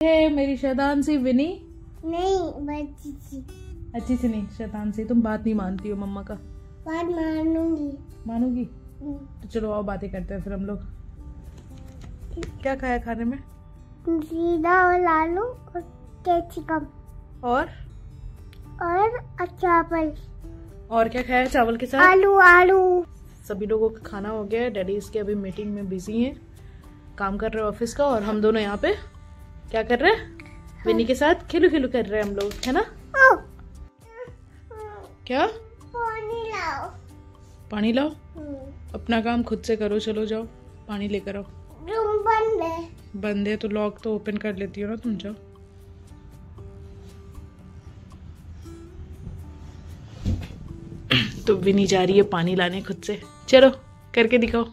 है मेरी शैतान सी विनी। नहीं अच्छी सी नहीं, शैतान सी। तुम बात नहीं मानती हो मम्मा का। बात मानूंगी। मानोगी? तो चलो आओ बातें करते हैं फिर हम लोग। क्या खाया खाने में? जीरा और आलू और कैप्सिकम और चावल। और क्या खाया चावल के साथ? आलू। सभी लोगों का खाना हो गया है। डैडी इसके अभी मीटिंग में बिजी हैं, काम कर रहे हैं ऑफिस का, और हम दोनों यहाँ पे क्या कर रहे हैं? विनी के साथ खिलू खिलू कर रहे हैं हम लोग, है ना? क्या? पानी लाओ। अपना काम खुद से करो, चलो जाओ पानी लेकर आओ। रूम बंद है तो लॉक तो ओपन कर लेती हो ना तुम, जाओ। तो विनी जा रही है पानी लाने खुद से। चलो करके दिखाओ।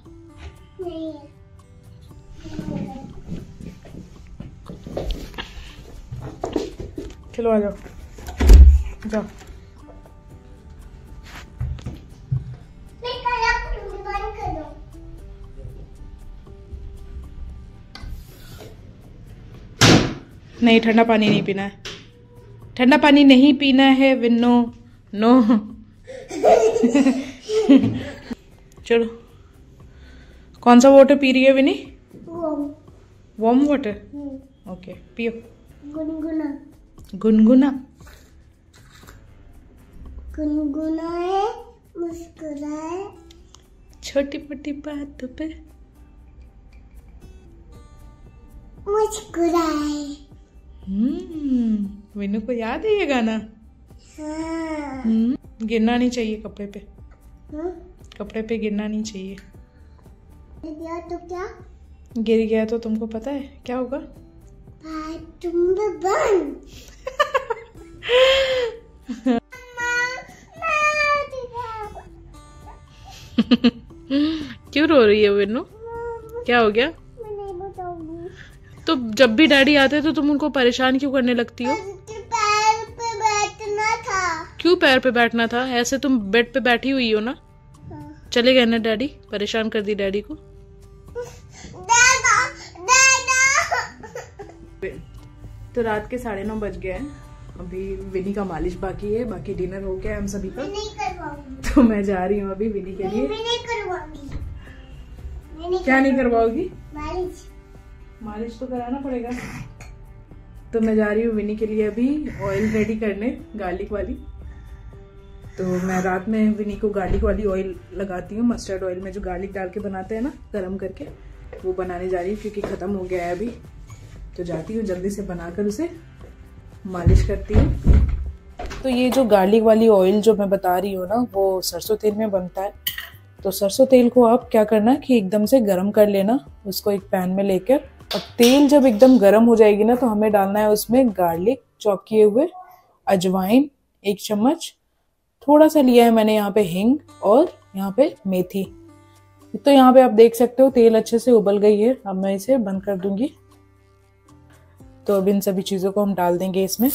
नहीं। चलो आ जाओ, जाओ। नहीं, ठंडा पानी नहीं पीना है। ठंडा पानी नहीं पीना है विन्नो, नो। चलो, कौन सा वाटर पी रही है विनी? Warm water. ओके, पियो। गुनगुना। गुनगुना। गुनगुनाए, मुस्कुराए, छोटी मोटी बातों पे मुस्कुराए। विनू को याद है ये गाना? हाँ। गिरना नहीं चाहिए कपड़े पे। कपड़े पे गिरना नहीं चाहिए। गया तो क्या? गिर गया तो तुमको पता है क्या होगा? तुम बंद। क्यों रो रही है विनू? क्या हो गया? मैं नहीं बताऊंगी। तो जब भी डैडी आते हैं तो तुम उनको परेशान क्यों करने लगती हो? पैर पे बैठना था। क्यों पैर पे बैठना था? ऐसे तुम बेड पे बैठी हुई हो ना। चले गए ना डैडी? परेशान कर दी डैडी को। तो रात के 9:30 बज गए हैं। अभी विनी का मालिश बाकी है, बाकी डिनर हो गया हम सभी का। नहीं करवाऊंगी। तो मैं जा रही हूँ अभी विनी के लिए। नहीं करवाऊंगी। क्या नहीं करवाओगी? मालिश। मालिश तो कराना पड़ेगा। तो मैं जा रही हूँ विनी के लिए अभी ऑयल रेडी करने, गार्लिक वाली। तो मैं रात में विनी को गार्लिक वाली ऑयल लगाती हूँ, मस्टर्ड ऑयल में जो गार्लिक डाल के बनाते हैं ना, गरम करके, वो बनाने जा रही हूँ क्योंकि खत्म हो गया है अभी। तो जाती हूँ जल्दी से बनाकर उसे मालिश करती हूँ। तो ये जो गार्लिक वाली ऑयल जो मैं बता रही हूँ ना, वो सरसों तेल में बनता है। तो सरसों तेल को आप क्या करना है कि एकदम से गरम कर लेना, उसको एक पैन में लेकर। और तेल जब एकदम गरम हो जाएगी ना, तो हमें डालना है उसमें गार्लिक चॉप किए हुए, अजवाइन 1 चम्मच, थोड़ा सा लिया है मैंने यहाँ पे हिंग, और यहाँ पे मेथी। तो यहाँ पे आप देख सकते हो तेल अच्छे से उबल गई है। अब मैं इसे बंद कर दूंगी। तो अब इन सभी चीजों को हम डाल देंगे इसमें।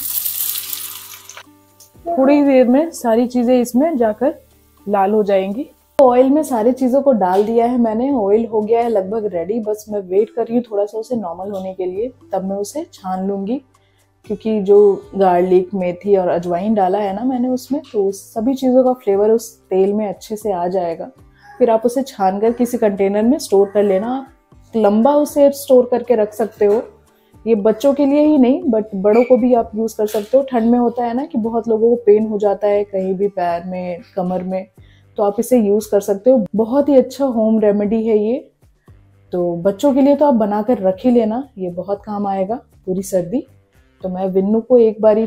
थोड़ी देर में सारी चीजें इसमें जाकर लाल हो जाएंगी। तो ऑयल में सारी चीजों को डाल दिया है मैंने। ऑयल हो गया है लगभग रेडी। बस मैं वेट कर रही हूँ थोड़ा सा उसे नॉर्मल होने के लिए, तब मैं उसे छान लूंगी। क्योंकि जो गार्लिक, मेथी और अजवाइन डाला है ना मैंने उसमें, तो सभी चीजों का फ्लेवर उस तेल में अच्छे से आ जाएगा। फिर आप उसे छान कर किसी कंटेनर में स्टोर कर लेना। आप लंबा उसे स्टोर करके रख सकते हो। ये बच्चों के लिए ही नहीं, बट बड़ों को भी आप यूज कर सकते हो। ठंड में होता है ना कि बहुत लोगों को पेन हो जाता है कहीं भी, पैर में, कमर में, तो आप इसे यूज कर सकते हो। बहुत ही अच्छा होम रेमेडी है ये। तो बच्चों के लिए तो आप बनाकर रख ही लेना, ये बहुत काम आएगा पूरी सर्दी। तो मैं विन्नू को एक बारी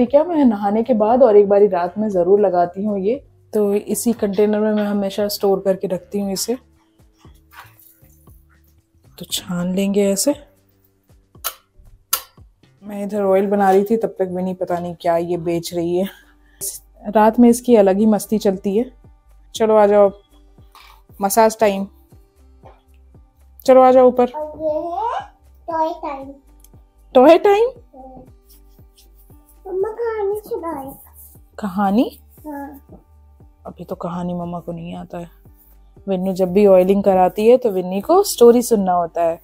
क्या, मैं नहाने के बाद और एक बारी रात में जरूर लगाती हूँ ये। तो इसी कंटेनर में मैं हमेशा स्टोर करके रखती हूँ इसे। तो छान लेंगे ऐसे। मैं इधर ऑयल बना रही थी, तब तक विनी पता नहीं क्या ये बेच रही है। रात में इसकी अलग ही मस्ती चलती है। चलो आ जाओ, मसाज टाइम। चलो आ जाओ ऊपर। Toy time. Toy time? Mumma कहानी सुनाए। कहानी? हाँ। अभी तो कहानी मम्मा को नहीं आता है। विन्नू जब भी ऑयलिंग कराती है तो विन्नी को स्टोरी सुनना होता है।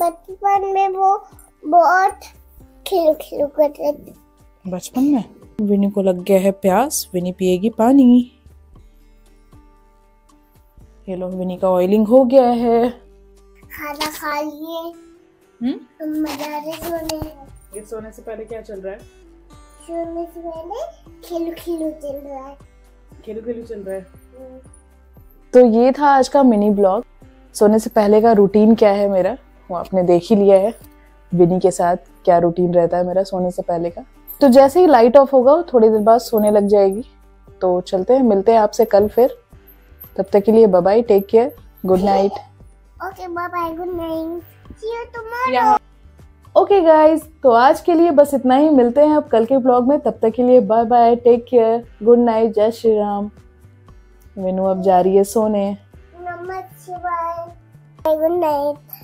बचपन में वो बहुत खिलू करते थे। बचपन में विनी को लग गया है प्यास, विनी पिएगी पानी। ये लो, विनी का ऑयलिंग हो गया है। खाना खा लिए। हम मजा रहे सोने। ये सोने से पहले क्या चल रहा है? सोने से पहले खिलू चल रहा है। खिलू चल रहा है। तो ये था आज का मिनी ब्लॉग। सोने से पहले का रूटीन क्या है मेरा, वो आपने देख ही लिया है। विनी के साथ क्या रूटीन रहता है मेरा सोने से पहले का। तो जैसे ही लाइट ऑफ होगा थोड़ी देर बाद सोने लग जाएगी। तो चलते हैं, मिलते हैं आपसे कल फिर। तब तक के लिए bye bye, take care, good night. Okay bye bye, good night, see you tomorrow. Okay guys, तो आज के लिए बस इतना ही। मिलते हैं अब कल के ब्लॉग में। तब तक के लिए bye bye, take care, good night, Jai Shri Ram. Vinoo अब जा रही है सोने। नमस्ते, बाय, गुड नाइट।